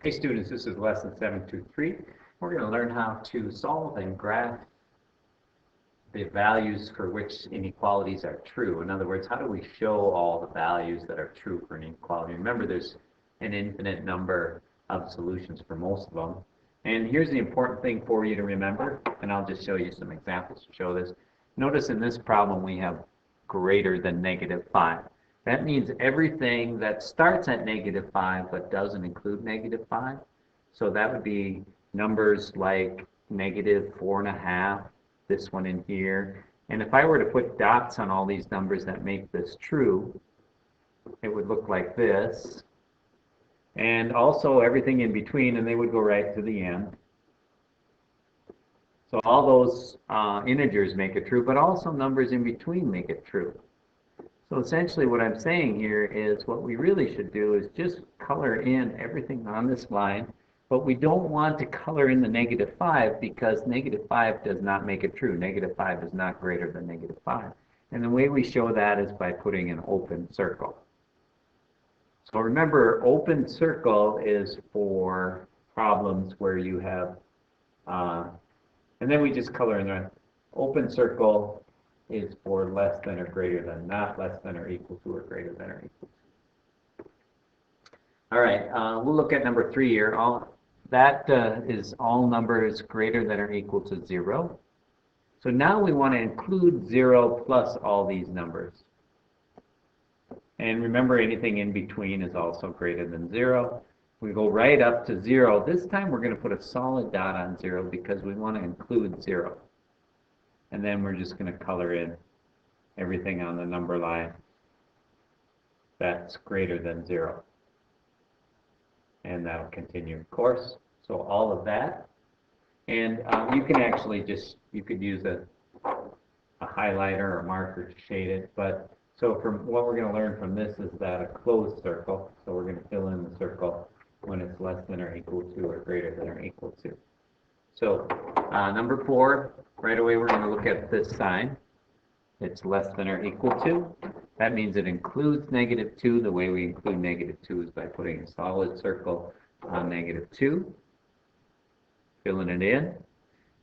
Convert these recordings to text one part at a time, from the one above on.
Hey students, this is lesson 723. We're going to learn how to solve and graph the values for which inequalities are true. In other words, how do we show all the values that are true for an inequality? Remember, there's an infinite number of solutions for most of them. And here's the important thing for you to remember, and I'll just show you some examples to show this. Notice in this problem we have greater than -5. That means everything that starts at -5 but doesn't include -5. So that would be numbers like -4.5, this one in here. And if I were to put dots on all these numbers that make this true, it would look like this. And also everything in between, and they would go right to the end. So all those integers make it true, but also numbers in between make it true. So essentially what I'm saying here is what we really should do is just color in everything on this line, but we don't want to color in the -5 because -5 does not make it true. -5 is not greater than -5. And the way we show that is by putting an open circle. So remember, open circle is for problems where you have, and then we just color in there. Open circle is for less than or greater than, not less than or equal to or greater than or equal to. All right, we'll look at number 3 here. That is all numbers greater than or equal to 0. So now we want to include 0 plus all these numbers. And remember, anything in between is also greater than 0. We go right up to 0. This time we're going to put a solid dot on 0 because we want to include 0. And then we're just going to color in everything on the number line that's greater than 0. And that'll continue, of course. So all of that. And you can actually you could use a highlighter or a marker to shade it. But so from what we're going to learn from this is that a closed circle, so we're going to fill in the circle when it's less than or equal to or greater than or equal to. So number 4, right away we're going to look at this sign. It's less than or equal to. That means it includes -2. The way we include -2 is by putting a solid circle on -2, filling it in.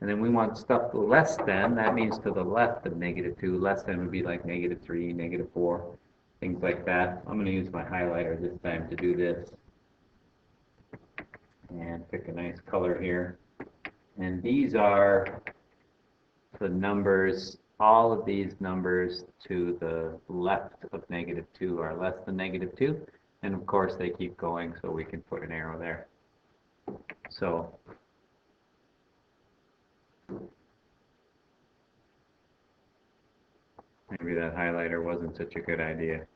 And then we want stuff less than. That means to the left of -2. Less than would be like -3, -4, things like that. I'm going to use my highlighter this time to do this. And pick a nice color here. And these are the numbers, all of these numbers to the left of -2 are less than -2. And of course they keep going, so we can put an arrow there. So maybe that highlighter wasn't such a good idea.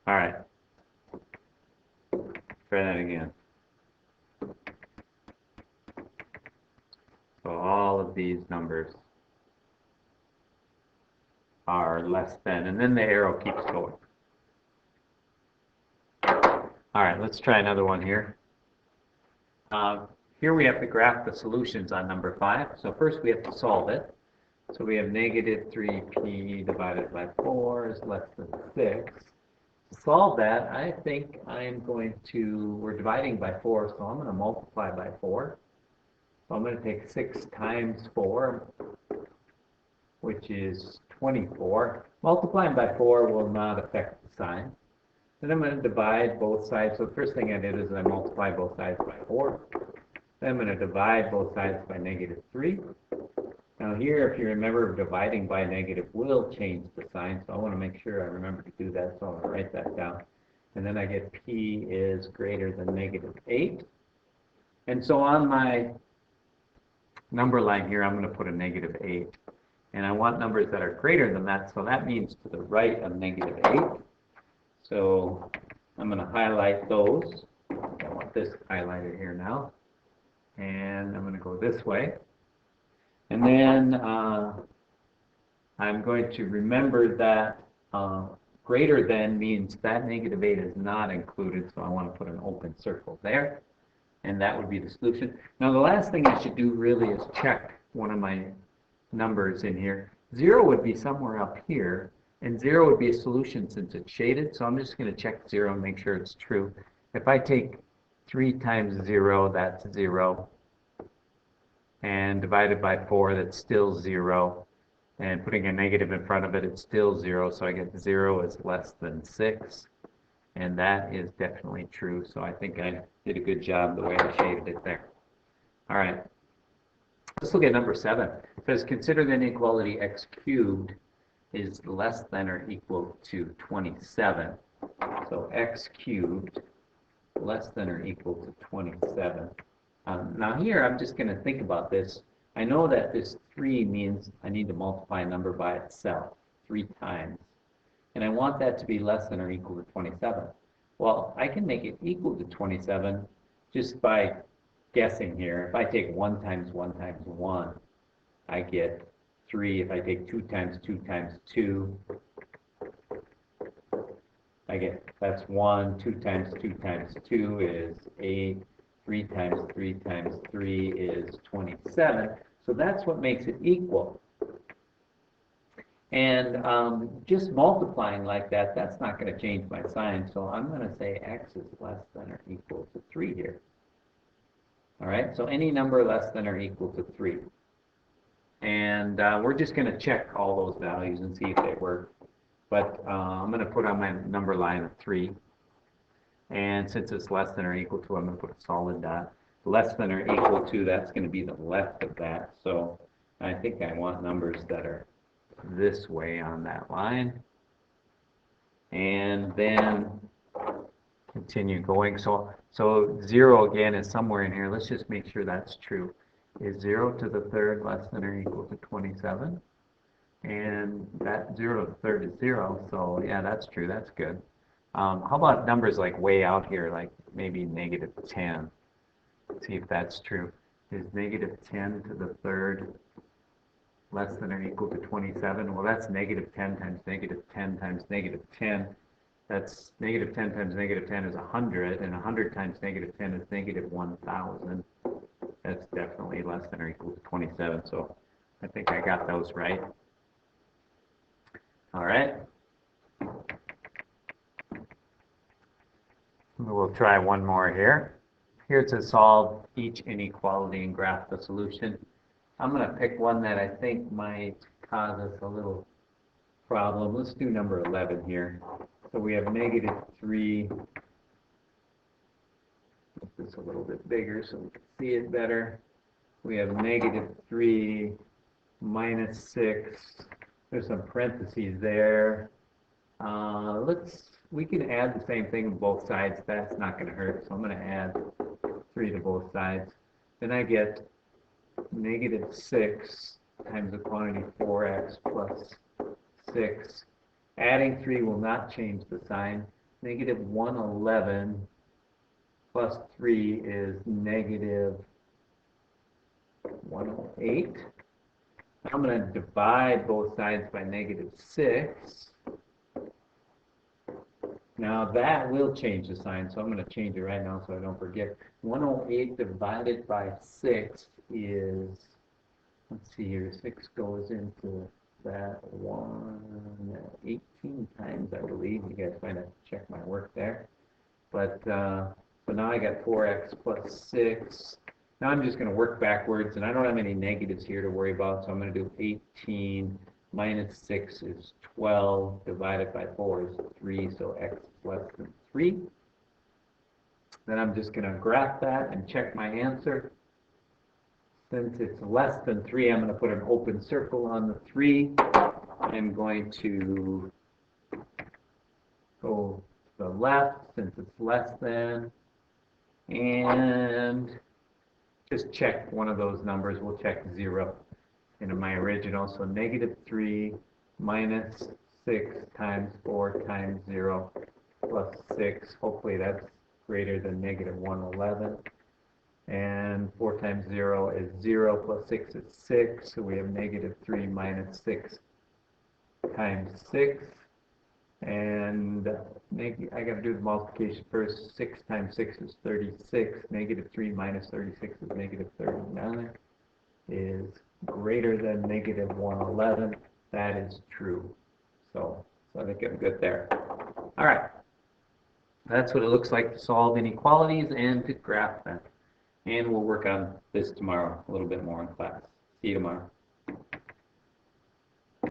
All right. Try that again. So all of these numbers are less than, and then the arrow keeps going. All right, let's try another one here. Here we have to graph the solutions on number 5. So first we have to solve it. So we have -3p divided by 4 is less than 6. To solve that, I think we're dividing by 4, so I'm going to multiply by 4. So I'm going to take 6 times 4, which is 24. Multiplying by 4 will not affect the sign. Then I'm going to divide both sides. So the first thing I did is I multiply both sides by 4. Then I'm going to divide both sides by -3. Now here, if you remember, dividing by negative will change the sign. So I want to make sure I remember to do that. So I'm going to write that down. And then I get p is greater than -8. And so on my number line here, I'm going to put a -8. And I want numbers that are greater than that, so that means to the right of -8. So I'm going to highlight those. I want this highlighted here now. And I'm going to go this way. And then I'm going to remember that greater than means that -8 is not included, so I want to put an open circle there. And that would be the solution. Now the last thing I should do really is check one of my numbers in here. 0 would be somewhere up here, and 0 would be a solution since it's shaded, so I'm just going to check 0 and make sure it's true. If I take 3 times 0, that's 0. And divided by 4, that's still 0. And putting a negative in front of it, it's still 0. So I get 0 is less than 6. And that is definitely true. So I think I did a good job the way I shaded it there. All right. Let's look at number 7. It says, consider the inequality x cubed is less than or equal to 27. So x cubed less than or equal to 27. Now here I'm just going to think about this. I know that this 3 means I need to multiply a number by itself 3 times. And I want that to be less than or equal to 27. Well, I can make it equal to 27 just by guessing here. If I take 1 times 1 times 1, I get 3. If I take 2 times 2 times 2, I get, that's 1. 2 times 2 times 2 is 8. 3 times 3 times 3 is 27. So that's what makes it equal. And just multiplying like that, that's not going to change my sign. So I'm going to say x is less than or equal to 3 here. All right, so any number less than or equal to 3. And we're just going to check all those values and see if they work. But I'm going to put on my number line a 3. And since it's less than or equal to, I'm going to put a solid dot. Less than or equal to, that's going to be the left of that. So I think I want numbers that are this way on that line. And then continue going. So 0 again is somewhere in here. Let's just make sure that's true. Is 0 to the third less than or equal to 27? And that 0 to the third is 0. So yeah, that's true. That's good. How about numbers like way out here, like maybe negative 10? Let's see if that's true. Is negative 10 to the third less than or equal to 27? Well, that's negative 10 times negative 10 times negative 10. That's negative 10 times negative 10 is 100, and 100 times negative 10 is negative 1,000. That's definitely less than or equal to 27, so I think I got those right. All right. We'll try one more here. Here to solve each inequality and graph the solution. I'm going to pick one that I think might cause us a little problem. Let's do number 11 here. So we have negative 3. Make this a little bit bigger so we can see it better. We have negative 3 minus 6. There's some parentheses there. We can add the same thing on both sides. That's not going to hurt. So I'm going to add 3 to both sides. Then I get negative 6 times the quantity 4x plus 6. Adding 3 will not change the sign. Negative 111 plus 3 is negative 108. I'm going to divide both sides by negative 6. Now that will change the sign, so I'm going to change it right now so I don't forget. 108 divided by 6 is, let's see here, 6 goes into that 18 times, I believe. You guys might have to check my work there. But so now I got 4x plus 6. Now I'm just going to work backwards, and I don't have any negatives here to worry about, so I'm going to do 18 minus 6 is 12, divided by 4 is 3, so x is less than 3. Then I'm just going to graph that and check my answer. Since it's less than 3, I'm going to put an open circle on the 3. I'm going to go to the left since it's less than, and just check one of those numbers. We'll check 0 in my original. So negative 3 minus 6 times 4 times 0 plus 6. Hopefully that's greater than negative 111. And 4 times 0 is 0 plus 6 is 6. So we have negative 3 minus 6 times 6. And I got to do the multiplication first. 6 times 6 is 36. Negative 3 minus 36 is negative 39. Is greater than negative 111. That is true. So I think I'm good there. All right. That's what it looks like to solve inequalities and to graph them. And we'll work on this tomorrow a little bit more in class. See you tomorrow.